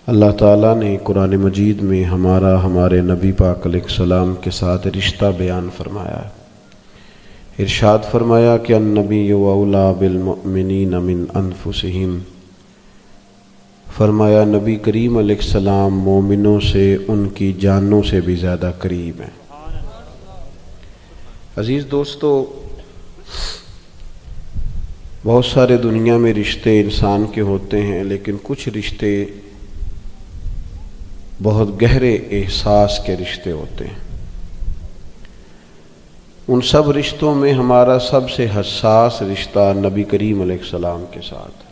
اللہ تعالیٰ نے قرآن مجید میں ہمارے نبی پاک علیہ السلام کے ساتھ رشتہ بیان فرمایا ہے۔ ارشاد فرمایا کہ النبی اولیٰ بالمؤمنین من انفسہم، فرمایا نبی کریم علیہ السلام مومنوں سے ان کی جانوں سے بھی زیادہ قریب ہیں۔ عزیز دوستو، بہت سارے دنیا میں رشتے انسان کے ہوتے ہیں، لیکن کچھ رشتے بہت گہرے احساس کے رشتے ہوتے ہیں۔ ان سب رشتوں میں ہمارا سب سے حساس رشتہ نبی کریم علیہ السلام کے ساتھ،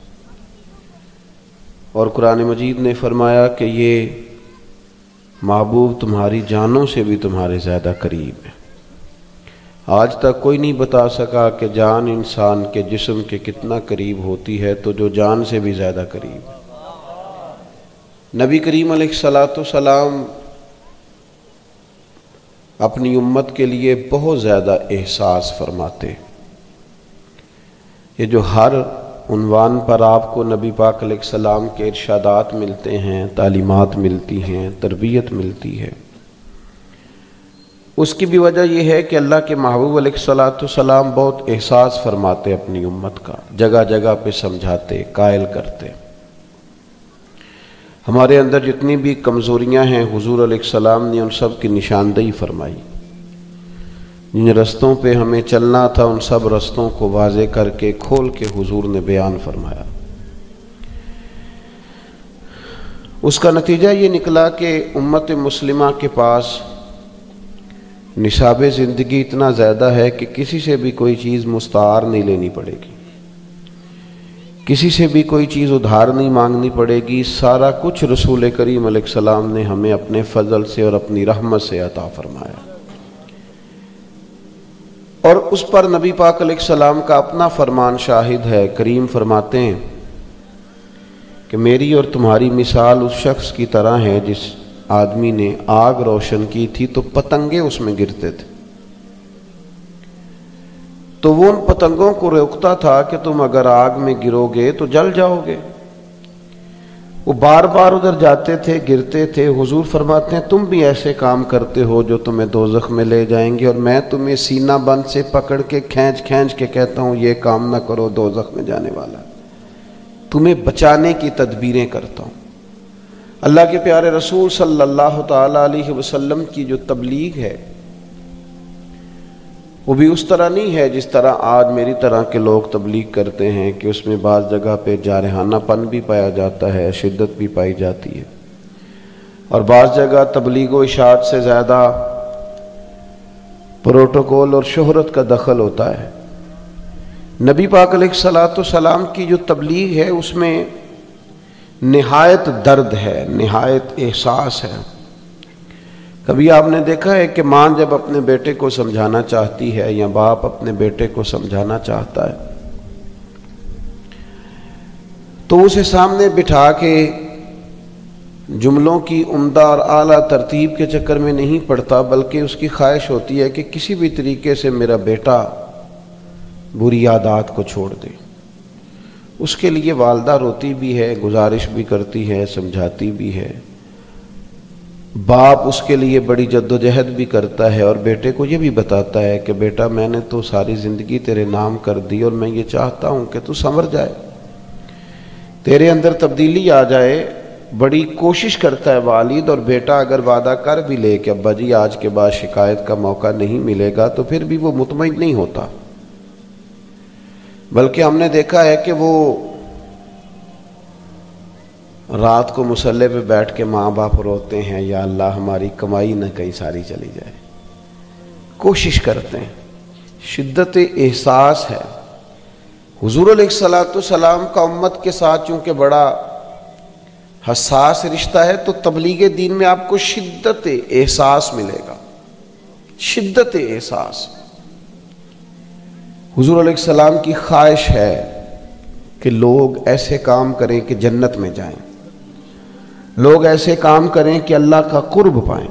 اور قرآن مجید نے فرمایا کہ یہ محبوب تمہاری جانوں سے بھی تمہارے زیادہ قریب ہے۔ آج تک کوئی نہیں بتا سکا کہ جان انسان کے جسم کے کتنا قریب ہوتی ہے، تو جو جان سے بھی زیادہ قریب ہے۔ نبی کریم علیہ السلام اپنی امت کے لیے بہت زیادہ احساس فرماتے۔ یہ جو ہر عنوان پر آپ کو نبی پاک علیہ السلام کے ارشادات ملتے ہیں، تعلیمات ملتی ہیں، تربیت ملتی ہے، اس کی بھی وجہ یہ ہے کہ اللہ کے محبوب علیہ السلام بہت احساس فرماتے اپنی امت کا، جگہ جگہ پہ سمجھاتے، قائل کرتے۔ ہمارے اندر جتنی بھی کمزوریاں ہیں حضور علیہ السلام نے ان سب کی نشاندہی فرمائی۔ جن رستوں پہ ہمیں چلنا تھا ان سب رستوں کو واضح کر کے کھول کے حضور نے بیان فرمایا۔ اس کا نتیجہ یہ نکلا کہ امت مسلمہ کے پاس نصاب زندگی اتنا زیادہ ہے کہ کسی سے بھی کوئی چیز مستعار نہیں لینی پڑے گی، کسی سے بھی کوئی چیز ادھار نہیں مانگنی پڑے گی۔ سارا کچھ رسول کریم علیہ السلام نے ہمیں اپنے فضل سے اور اپنی رحمت سے عطا فرمایا، اور اس پر نبی پاک علیہ السلام کا اپنا فرمان شاہد ہے۔ کریم فرماتے ہیں کہ میری اور تمہاری مثال اس شخص کی طرح ہے جس آدمی نے آگ روشن کی تھی تو پتنگے اس میں گرتے تھے، تو وہ ان پتنگوں کو روکتا تھا کہ تم اگر آگ میں گرو گے تو جل جاؤ گے۔ وہ بار بار ادھر جاتے تھے، گرتے تھے۔ حضور فرماتے ہیں تم بھی ایسے کام کرتے ہو جو تمہیں دوزخ میں لے جائیں گے، اور میں تمہیں سینہ بند سے پکڑ کے کھینچ کے کہتا ہوں یہ کام نہ کرو، دوزخ میں جانے والا، تمہیں بچانے کی تدبیریں کرتا ہوں۔ اللہ کے پیارے رسول صلی اللہ تعالی علیہ وسلم کی جو تبلیغ ہے وہ بھی اس طرح نہیں ہے جس طرح آج میری طرح کے لوگ تبلیغ کرتے ہیں، کہ اس میں بعض جگہ پہ جارحانہ پن بھی پایا جاتا ہے، شدت بھی پائی جاتی ہے، اور بعض جگہ تبلیغ و اشاعت سے زیادہ پروٹوکول اور شہرت کا دخل ہوتا ہے۔ نبی پاک علیہ السلام کی جو تبلیغ ہے اس میں نہایت درد ہے، نہایت احساس ہے۔ کبھی آپ نے دیکھا ہے کہ ماں جب اپنے بیٹے کو سمجھانا چاہتی ہے یا باپ اپنے بیٹے کو سمجھانا چاہتا ہے تو اسے سامنے بٹھا کے جملوں کی عمدہ اور اعلیٰ ترتیب کے چکر میں نہیں پڑتا، بلکہ اس کی خواہش ہوتی ہے کہ کسی بھی طریقے سے میرا بیٹا بری عادات کو چھوڑ دے۔ اس کے لیے والدہ روتی بھی ہے، گزارش بھی کرتی ہے، سمجھاتی بھی ہے، باپ اس کے لیے بڑی جد و جہد بھی کرتا ہے، اور بیٹے کو یہ بھی بتاتا ہے کہ بیٹا میں نے تو ساری زندگی تیرے نام کر دی، اور میں یہ چاہتا ہوں کہ تو سنور جائے، تیرے اندر تبدیلی آ جائے۔ بڑی کوشش کرتا ہے والد، اور بیٹا اگر وعدہ کر بھی لے کہ ابا جی آج کے بعد شکایت کا موقع نہیں ملے گا، تو پھر بھی وہ مطمئن نہیں ہوتا، بلکہ ہم نے دیکھا ہے کہ وہ رات کو مصلے پہ بیٹھ کے ماں باپ روتے ہیں، یا اللہ ہماری کمائی نہ کہیں ساری چلی جائے، کوشش کرتے ہیں۔ شدت احساس ہے۔ حضور علیہ السلام کا امت کے ساتھ چونکہ بڑا حساس رشتہ ہے، تو تبلیغ دین میں آپ کو شدت احساس ملے گا، شدت احساس۔ حضور علیہ السلام کی خواہش ہے کہ لوگ ایسے کام کریں کہ جنت میں جائیں، لوگ ایسے کام کریں کہ اللہ کا قرب پائیں،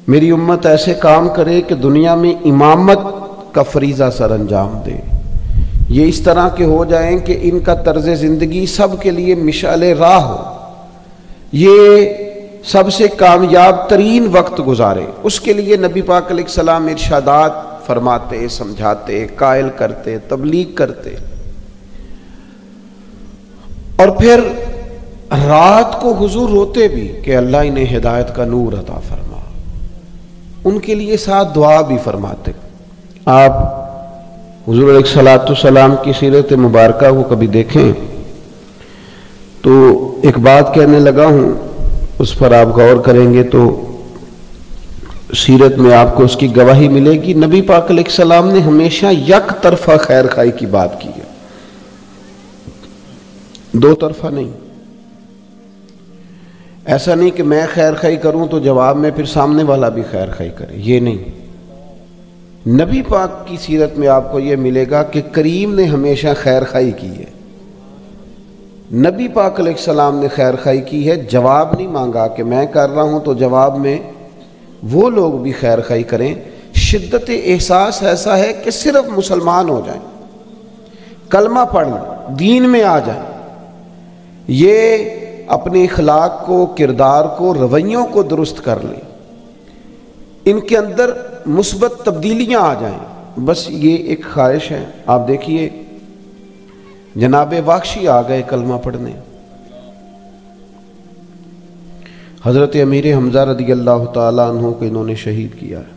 میری امت ایسے کام کرے کہ دنیا میں امامت کا فریضہ سر انجام دے، یہ اس طرح کے ہو جائیں کہ ان کا طرز زندگی سب کے لیے مشعل راہ ہو، یہ سب سے کامیاب ترین وقت گزارے، اس کے لیے نبی پاک علیہ السلام ارشادات فرماتے، سمجھاتے، قائل کرتے، تبلیغ کرتے. اور پھر رات کو حضور روتے بھی کہ اللہ انہیں ہدایت کا نور عطا فرما. ان کے لیے ساتھ دعا بھی فرماتے. آپ حضور علیہ السلام کی سیرت مبارکہ کو کبھی دیکھیں تو ایک بات کہنے لگا ہوں، اس پر آپ غور کریں گے تو سیرت میں آپ کو اس کی گواہی ملے گی. نبی پاک علیہ السلام نے ہمیشہ یک طرفہ خیر خواہی کی بات کی ہے، دو طرفہ نہیں. ایسا نہیں کہ میں خیر خواہی کروں تو جواب میں پھر سامنے والا بھی خیر خواہی کرے، یہ نہیں. نبی پاک کی سیرت میں آپ کو یہ ملے گا کہ کریم نے ہمیشہ خیر خواہی کی ہے. نبی پاک علیہ السلام نے خیر خواہی کی ہے، جواب نہیں مانگا کہ میں کر رہا ہوں تو جواب میں وہ لوگ بھی خیر خواہی کریں. شدت احساس ایسا ہے کہ صرف مسلمان ہو جائیں، کلمہ پڑھ لیں، دین میں آ جائیں، یہ اپنے اخلاق کو، کردار کو، رویوں کو درست کر لیں، ان کے اندر مثبت تبدیلیاں آ جائیں. بس یہ ایک خواہش ہے. آپ دیکھیے جناب واخشی آ گئے کلمہ پڑھنے، حضرت امیر حمزہ رضی اللہ تعالیٰ عنہ کو انہوں نے شہید کیا ہے،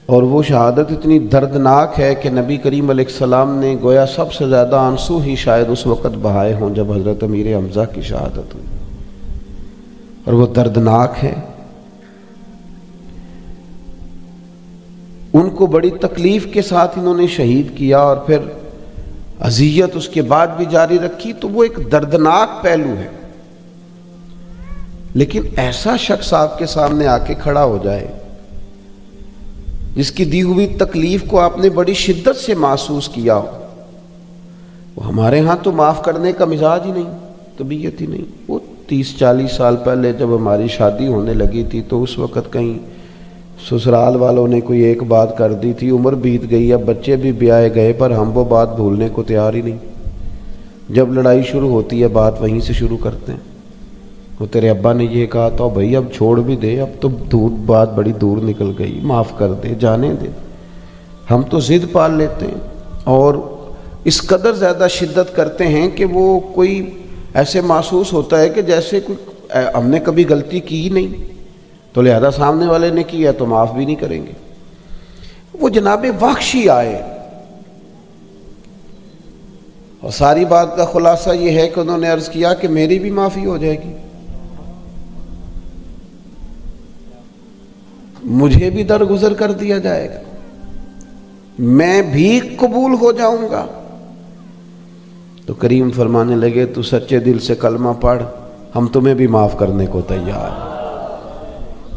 اور وہ شہادت اتنی دردناک ہے کہ نبی کریم علیہ السلام نے گویا سب سے زیادہ آنسو ہی شاید اس وقت بہائے ہوں جب حضرت امیر حمزہ کی شہادت ہوئی، اور وہ دردناک ہے. ان کو بڑی تکلیف کے ساتھ انہوں نے شہید کیا اور پھر اذیت اس کے بعد بھی جاری رکھی، تو وہ ایک دردناک پہلو ہے. لیکن ایسا شخص آپ کے سامنے آ کے کھڑا ہو جائے جس کی دی ہوئی تکلیف کو آپ نے بڑی شدت سے محسوس کیا ہو، وہ ہمارے ہاں تو معاف کرنے کا مزاج ہی نہیں، طبیعت ہی نہیں. وہ 30-40 سال پہلے جب ہماری شادی ہونے لگی تھی تو اس وقت کہیں سسرال والوں نے کوئی ایک بات کر دی تھی، عمر بیت گئی، اب بچے بھی بیائے گئے، پر ہم وہ بات بھولنے کو تیار ہی نہیں. جب لڑائی شروع ہوتی ہے بات وہیں سے شروع کرتے ہیں. وہ تیرے ابا نے یہ کہا تو بھائی اب چھوڑ بھی دے، اب تو بات بڑی دور نکل گئی، معاف کر دے، جانے دے. ہم تو ضد پال لیتے ہیں اور اس قدر زیادہ شدت کرتے ہیں کہ وہ کوئی ایسے محسوس ہوتا ہے کہ جیسے کوئی ہم نے کبھی غلطی کی ہی نہیں، تو لہذا سامنے والے نے کیا تو معاف بھی نہیں کریں گے. وہ جناب واخشی آئے اور ساری بات کا خلاصہ یہ ہے کہ انہوں نے عرض کیا کہ میری بھی معافی ہو جائے گی، مجھے بھی درگزر کر دیا جائے گا، میں بھی قبول ہو جاؤں گا. تو کریم فرمانے لگے تو سچے دل سے کلمہ پڑھ، ہم تمہیں بھی معاف کرنے کو تیار ہیں.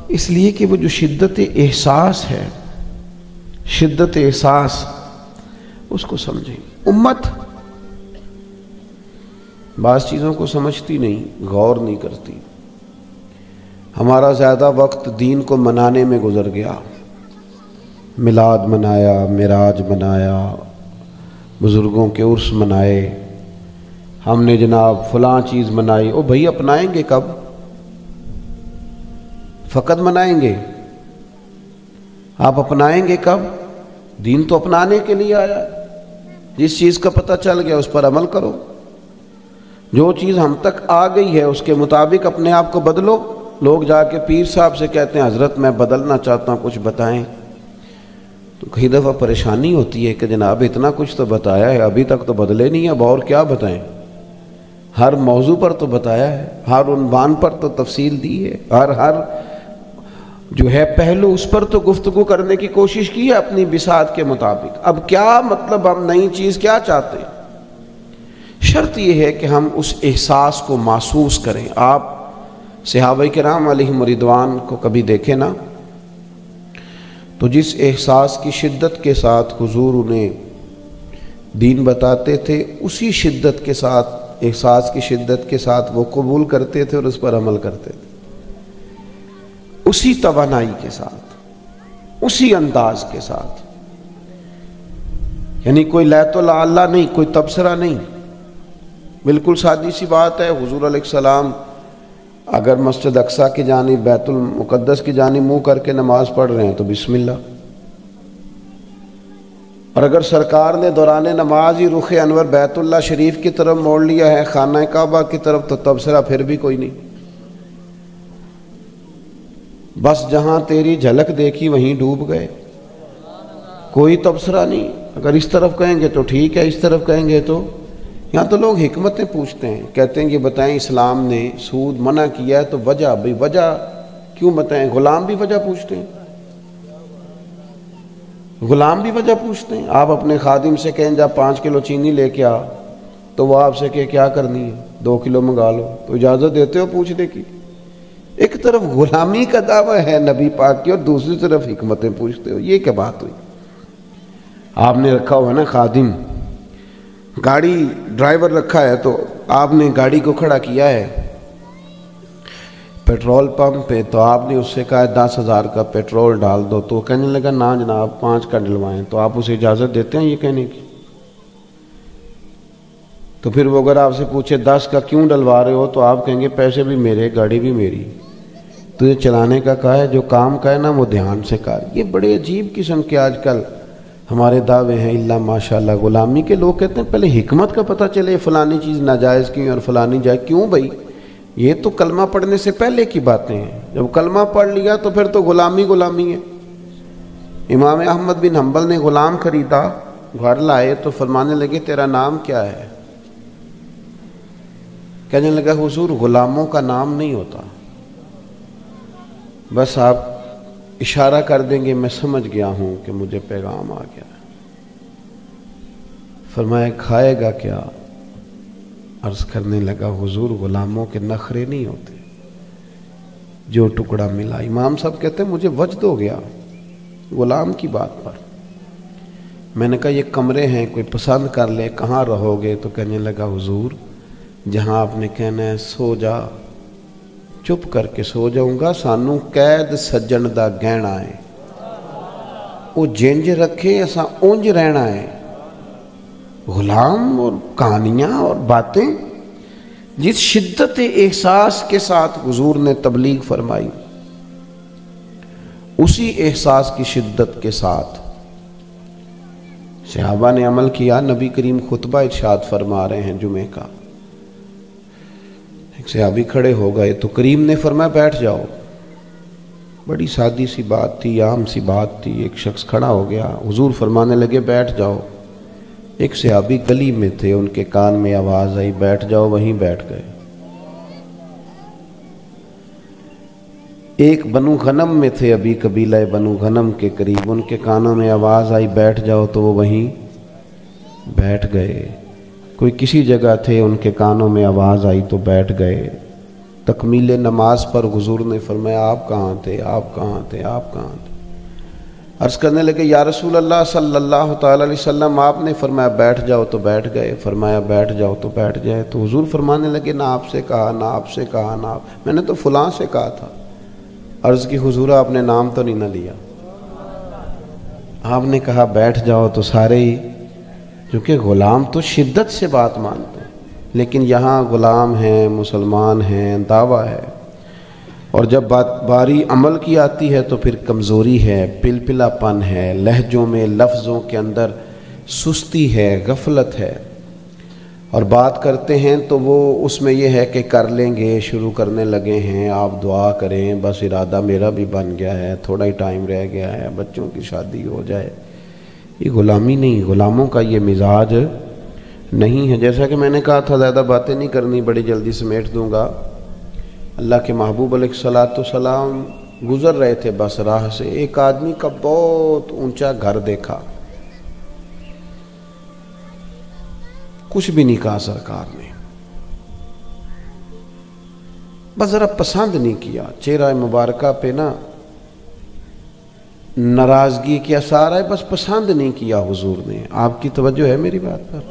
اس لیے کہ وہ جو شدت احساس ہے، شدت احساس اس کو سمجھیں. امت بعض چیزوں کو سمجھتی نہیں، غور نہیں کرتی. ہمارا زیادہ وقت دین کو منانے میں گزر گیا، میلاد منایا، معراج منایا، بزرگوں کے عرس منائے، ہم نے جناب فلاں چیز منائی. او بھائی اپنائیں گے کب؟ فقط منائیں گے، آپ اپنائیں گے کب؟ دین تو اپنانے کے لیے آیا. جس چیز کا پتہ چل گیا اس پر عمل کرو، جو چیز ہم تک آ گئی ہے اس کے مطابق اپنے آپ کو بدلو. لوگ جا کے پیر صاحب سے کہتے ہیں حضرت میں بدلنا چاہتا ہوں، کچھ بتائیں. تو کئی دفعہ پریشانی ہوتی ہے کہ جناب اتنا کچھ تو بتایا ہے، ابھی تک تو بدلے نہیں، اب اور کیا بتائیں. ہر موضوع پر تو بتایا ہے، ہر عنوان پر تو تفصیل دی ہے، ہر جو ہے پہلو اس پر تو گفتگو کرنے کی کوشش کی ہے اپنی بساط کے مطابق. اب کیا مطلب، ہم نئی چیز کیا چاہتے ہیں؟ شرط یہ ہے کہ ہم اس احساس کو محسوس کریں. آپ صحابہ کرام علیہم رضوان کو کبھی دیکھیں نا، تو جس احساس کی شدت کے ساتھ حضور انہیں دین بتاتے تھے، اسی شدت کے ساتھ، احساس کی شدت کے ساتھ وہ قبول کرتے تھے اور اس پر عمل کرتے تھے، اسی توانائی کے ساتھ، اسی انداز کے ساتھ. یعنی کوئی لیت اللہ نہیں، کوئی تبصرہ نہیں. بالکل سادی سی بات ہے. حضور علیہ السلام اگر مسجد اقصیٰ کی جانب بیت المقدس کی جانب منہ کر کے نماز پڑھ رہے ہیں تو بسم اللہ، اور اگر سرکار نے دوران نماز ہی رخ انور بیت اللہ شریف کی طرف موڑ لیا ہے، خانہ کعبہ کی طرف، تو تبصرہ پھر بھی کوئی نہیں. بس جہاں تیری جھلک دیکھی وہیں ڈوب گئے، کوئی تبصرہ نہیں. اگر اس طرف کہیں گے تو ٹھیک ہے، اس طرف کہیں گے تو. یہاں تو لوگ حکمتیں پوچھتے ہیں، کہتے ہیں کہ بتائیں اسلام نے سود منع کیا ہے تو وجہ، بھئی وجہ کیوں بتائیں؟ غلام بھی وجہ پوچھتے ہیں، غلام بھی وجہ پوچھتے ہیں. آپ اپنے خادم سے کہیں جا 5 کلو چینی لے کے آ، تو وہ آپ سے کہ کیا کرنی ہے، 2 کلو منگا لو، تو اجازت دیتے ہو پوچھنے کی؟ ایک طرف غلامی کا دعویٰ ہے نبی پاک کی اور دوسری طرف حکمتیں پوچھتے ہو، یہ کیا بات ہوئی؟ آپ نے رکھا ہوا نا خادم، گاڑی ڈرائیور رکھا ہے تو آپ نے گاڑی کو کھڑا کیا ہے پیٹرول پمپ پہ، تو آپ نے اس سے کہا 10,000 کا پیٹرول ڈال دو، تو وہ کہنے لگا نا جناب 5 کا ڈلوائیں، تو آپ اسے اجازت دیتے ہیں یہ کہنے کی؟ تو پھر وہ اگر آپ سے پوچھے 10 کا کیوں ڈلوا رہے ہو، تو آپ کہیں گے پیسے بھی میرے، گاڑی بھی میری، تجھے چلانے کا کہا ہے، جو کام کا ہے نا وہ دھیان سے کر. یہ بڑے عجیب قسم کے آج کل ہمارے دعوے ہیں. اللہ ماشاءاللہ غلامی کے لوگ کہتے ہیں پہلے حکمت کا پتہ چلے، فلانی چیز ناجائز کیوں اور فلانی جائز کیوں. بھائی یہ تو کلمہ پڑھنے سے پہلے کی باتیں ہیں، جب کلمہ پڑھ لیا تو پھر تو غلامی غلامی ہے. امام احمد بن حنبل نے غلام خریدا، گھر لائے تو فرمانے لگے تیرا نام کیا ہے؟ کہنے لگا حضور غلاموں کا نام نہیں ہوتا، بس آپ اشارہ کر دیں گے میں سمجھ گیا ہوں کہ مجھے پیغام آ گیا. فرمایا کھائے گا کیا؟ عرض کرنے لگا حضور غلاموں کے نخرے نہیں ہوتے، جو ٹکڑا ملا. امام صاحب کہتے ہیں مجھے وجد ہو گیا غلام کی بات پر. میں نے کہا یہ کمرے ہیں کوئی پسند کر لے، کہاں رہو گے؟ تو کہنے لگا حضور جہاں آپ نے کہنا ہے سو جا، چپ کر کے سو جاؤں گا. سانو قید سجن دا گہنا ہے، وہ جنج رکھے اساں اونج رہنا ہے. غلام اور کہانیاں اور باتیں جس شدت احساس کے ساتھ حضور نے تبلیغ فرمائی، اسی احساس کی شدت کے ساتھ صحابہ نے عمل کیا. نبی کریم خطبہ ارشاد فرما رہے ہیں جمعے کا، ایک صحابی کھڑے ہو گئے تو کریم نے فرمایا بیٹھ جاؤ. بڑی سادی سی بات تھی، عام سی بات تھی. ایک شخص کھڑا ہو گیا، حضور فرمانے لگے بیٹھ جاؤ. ایک صحابی گلی میں تھے، ان کے کان میں آواز آئی بیٹھ جاؤ، وہیں بیٹھ گئے. ایک بنو غنم میں تھے، ابھی قبیلہ بنو غنم کے قریب، ان کے کانوں میں آواز آئی بیٹھ جاؤ تو وہ وہیں بیٹھ گئے. کوئی کسی جگہ تھے، ان کے کانوں میں آواز آئی تو بیٹھ گئے. تکمیل نماز پر حضور نے فرمایا آپ کہاں تھے، آپ کہاں تھے، آپ کہاں تھے؟ عرض کرنے لگے یا رسول اللہ صلی اللہ تعالی علیہ وسلم آپ نے فرمایا بیٹھ جاؤ تو بیٹھ گئے، فرمایا بیٹھ جاؤ تو بیٹھ جائے. تو حضور فرمانے لگے نہ آپ سے کہا، نہ آپ سے کہا، نہ آپ، میں نے تو فلاں سے کہا تھا. عرض کی حضور آپ نے نام تو نہیں نہ لیا، آپ نے کہا بیٹھ جاؤ تو سارے ہی، کیونکہ غلام تو شدت سے بات مانتے ہیں، لیکن یہاں غلام ہیں، مسلمان ہیں، دعویٰ ہے. اور جب باری عمل کی آتی ہے تو پھر کمزوری ہے، پلپلا پن ہے، لہجوں میں لفظوں کے اندر سستی ہے، غفلت ہے. اور بات کرتے ہیں تو وہ اس میں یہ ہے کہ کر لیں گے، شروع کرنے لگے ہیں، آپ دعا کریں، بس ارادہ میرا بھی بن گیا ہے، تھوڑا ہی ٹائم رہ گیا ہے، بچوں کی شادی ہو جائے. یہ غلامی نہیں، غلاموں کا یہ مزاج نہیں ہے. جیسا کہ میں نے کہا تھا زیادہ باتیں نہیں کرنی، بڑی جلدی سمیٹ دوں گا. اللہ کے محبوب علیہ الصلوۃ والسلام گزر رہے تھے بس راہ سے، ایک آدمی کا بہت اونچا گھر دیکھا. کچھ بھی نہیں کہا سرکار نے، بس ذرا پسند نہیں کیا. چہرہ مبارکہ پہ نا ناراضگی کے آثار ہے، بس پسند نہیں کیا حضور نے. آپ کی توجہ ہے میری بات پر؟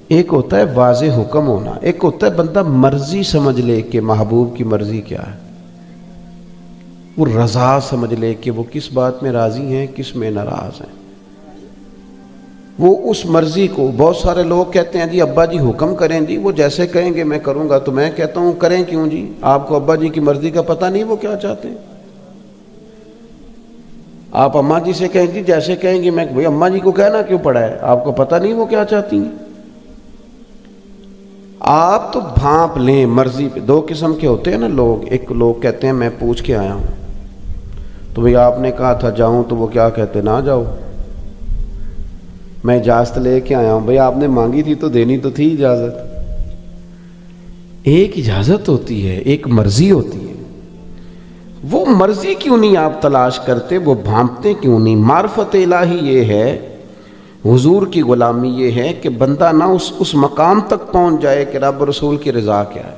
ایک ہوتا ہے واضح حکم ہونا، ایک ہوتا ہے بندہ مرضی سمجھ لے کہ محبوب کی مرضی کیا ہے، وہ رضا سمجھ لے کہ وہ کس بات میں راضی ہیں، کس میں ناراض ہیں. وہ اس مرضی کو، بہت سارے لوگ کہتے ہیں جی ابا جی حکم کریں جی، وہ جیسے کہیں گے میں کروں گا، تو میں کہتا ہوں کریں کیوں جی؟ آپ کو ابا جی کی مرضی کا پتہ نہیں وہ کیا چاہتے ہیں؟ آپ اماں جی سے کہیں جی جیسے کہیں گے میں، بھئی اماں جی کو کہنا کیوں پڑا ہے؟ آپ کو پتہ نہیں وہ کیا چاہتی ہیں؟ آپ تو بھانپ لیں مرضی پہ۔ دو قسم کے ہوتے ہیں نا لوگ، ایک لوگ کہتے ہیں میں پوچھ کے آیا ہوں، تو بھئی آپ نے کہا تھا جاؤں، تو وہ کیا کہتے نہ جاؤ، میں اجازت لے کے آیا ہوں۔ بھئی آپ نے مانگی تھی تو دینی تو تھی اجازت۔ ایک اجازت ہوتی ہے، ایک مرضی ہوتی ہے۔ وہ مرضی کیوں نہیں آپ تلاش کرتے؟ وہ بھانپتے کیوں نہیں؟ معرفت الہی یہ ہے، حضور کی غلامی یہ ہے کہ بندہ نہ اس مقام تک پہنچ جائے کہ رب رسول کی رضا کیا ہے،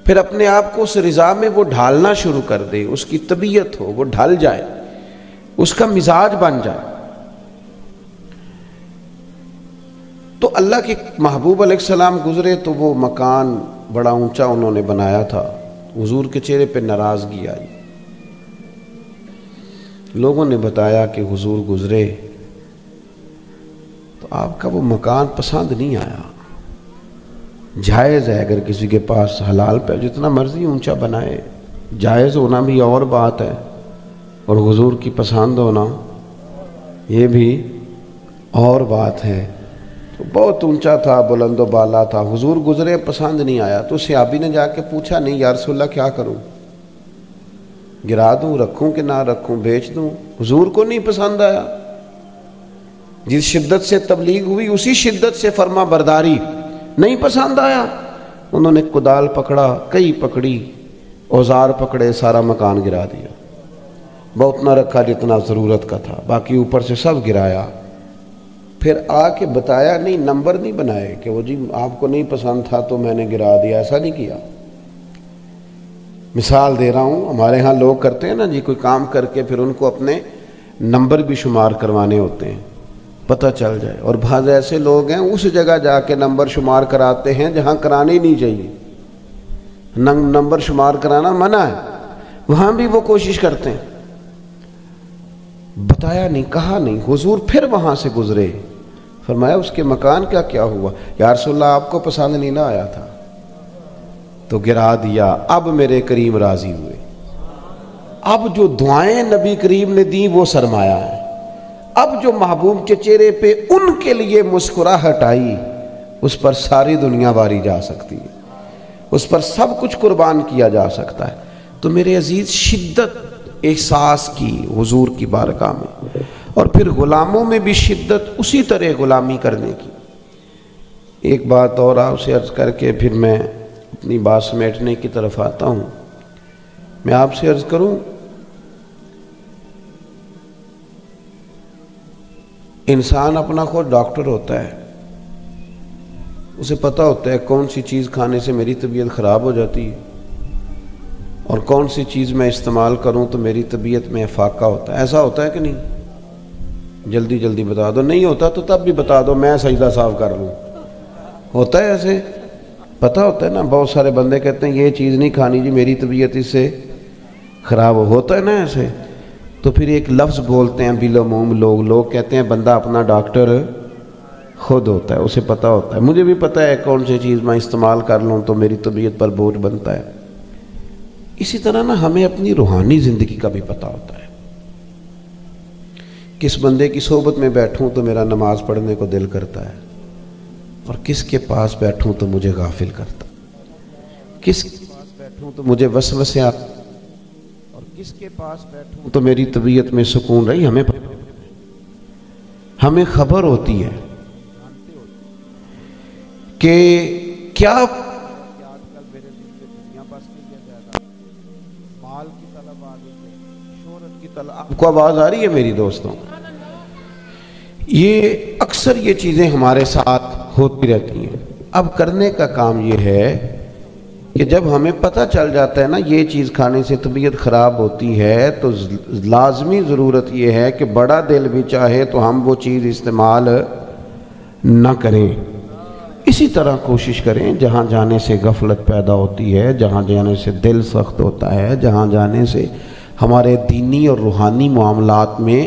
پھر اپنے آپ کو اس رضا میں وہ ڈھالنا شروع کر دے، اس کی طبیعت ہو، وہ ڈھل جائے، اس کا مزاج بن جائے۔ تو اللہ کے محبوب علیہ السلام گزرے تو وہ مکان بڑا اونچا انہوں نے بنایا تھا، حضور کے چہرے پہ ناراضگی آئی۔ لوگوں نے بتایا کہ حضور گزرے تو آپ کا وہ مکان پسند نہیں آیا۔ جائز ہے اگر کسی کے پاس حلال پہ جتنا مرضی اونچا بنائے، جائز ہونا بھی اور بات ہے، اور حضور کی پسند ہونا یہ بھی اور بات ہے۔ تو بہت اونچا تھا، بلند و بالا تھا، حضور گزرے پسند نہیں آیا، تو صحابی نے جا کے پوچھا نہیں یا رسول اللہ کیا کروں، گرا دوں، رکھوں کہ نہ رکھوں، بیچ دوں؟ حضور کو نہیں پسند آیا۔ جس شدت سے تبلیغ ہوئی اسی شدت سے فرما برداری، نہیں پسند آیا۔ انہوں نے کدال پکڑا، کئی پکڑی، اوزار پکڑے، سارا مکان گرا دیا۔ بہت نہ رکھا جتنا ضرورت کا تھا، باقی اوپر سے سب گرایا۔ پھر آ کے بتایا نہیں، نمبر نہیں بنائے کہ وہ جی آپ کو نہیں پسند تھا تو میں نے گرا دیا، ایسا نہیں کیا۔ مثال دے رہا ہوں، ہمارے ہاں لوگ کرتے ہیں نا جی، کوئی کام کر کے پھر ان کو اپنے نمبر بھی شمار کروانے ہوتے ہیں، پتہ چل جائے۔ اور بعض ایسے لوگ ہیں اس جگہ جا کے نمبر شمار کراتے ہیں جہاں کرانے نہیں چاہیے، نمبر شمار کرانا منع ہے، وہاں بھی وہ کوشش کرتے ہیں۔ بتایا نہیں، کہا نہیں، حضور پھر وہاں سے گزرے، فرمایا اس کے مکان کا کیا ہوا؟ یا رسول اللہ آپ کو پسند نہیں نہ آیا تھا تو گرا دیا، اب میرے کریم راضی ہوئے۔ اب جو دعائیں نبی کریم نے دی وہ سرمایہ ہے، اب جو محبوب کے چہرے پہ ان کے لیے مسکراہٹ آئی، اس پر ساری دنیا واری جا سکتی ہے، اس پر سب کچھ قربان کیا جا سکتا ہے۔ تو میرے عزیز، شدت احساس کی حضور کی بارگاہ میں، اور پھر غلاموں میں بھی شدت اسی طرح غلامی کرنے کی۔ ایک بات اور آپ سے عرض کر کے پھر میں اپنی بات سمیٹنے کی طرف آتا ہوں۔ میں آپ سے عرض کروں، انسان اپنا خود ڈاکٹر ہوتا ہے، اسے پتہ ہوتا ہے کون سی چیز کھانے سے میری طبیعت خراب ہو جاتی ہے اور کون سی چیز میں استعمال کروں تو میری طبیعت میں افاقہ ہوتا ہے۔ ایسا ہوتا ہے کہ نہیں؟ جلدی جلدی بتا دو، نہیں ہوتا تو تب بھی بتا دو، میں سجدہ صاف کر لوں۔ ہوتا ہے ایسے؟ پتہ ہوتا ہے نا، بہت سارے بندے کہتے ہیں یہ چیز نہیں کھانی جی میری طبیعت اس سے خراب ہوتا ہے نا ایسے۔ تو پھر ایک لفظ بولتے ہیں بالعموم لوگ کہتے ہیں بندہ اپنا ڈاکٹر خود ہوتا ہے، اسے پتہ ہوتا ہے۔ مجھے بھی پتہ ہے کون سی چیز میں استعمال کر لوں تو میری طبیعت پر بوجھ بنتا ہے۔ اسی طرح نا ہمیں اپنی روحانی زندگی کا بھی پتہ ہوتا ہے، کس بندے کی صحبت میں بیٹھوں تو میرا نماز پڑھنے کو دل کرتا ہے، اور کس کے پاس بیٹھوں تو مجھے غافل کرتا، کس کے پاس بیٹھوں تو مجھے وسوسے آتے، اور کس کے پاس بیٹھوں تو میری طبیعت میں سکون رہی۔ ہمیں خبر ہوتی ہے کہ کیا مال کی طلب آ گئی ہے، شہرت کی طلب۔ آپ کو آواز آ رہی ہے میری دوستوں؟ یہ اکثر یہ چیزیں ہمارے ساتھ ہوتی رہتی ہیں۔ اب کرنے کا کام یہ ہے کہ جب ہمیں پتہ چل جاتا ہے نا یہ چیز کھانے سے طبیعت خراب ہوتی ہے، تو لازمی ضرورت یہ ہے کہ بڑا دل بھی چاہے تو ہم وہ چیز استعمال نہ کریں۔ اسی طرح کوشش کریں، جہاں جانے سے غفلت پیدا ہوتی ہے، جہاں جانے سے دل سخت ہوتا ہے، جہاں جانے سے ہمارے دینی اور روحانی معاملات میں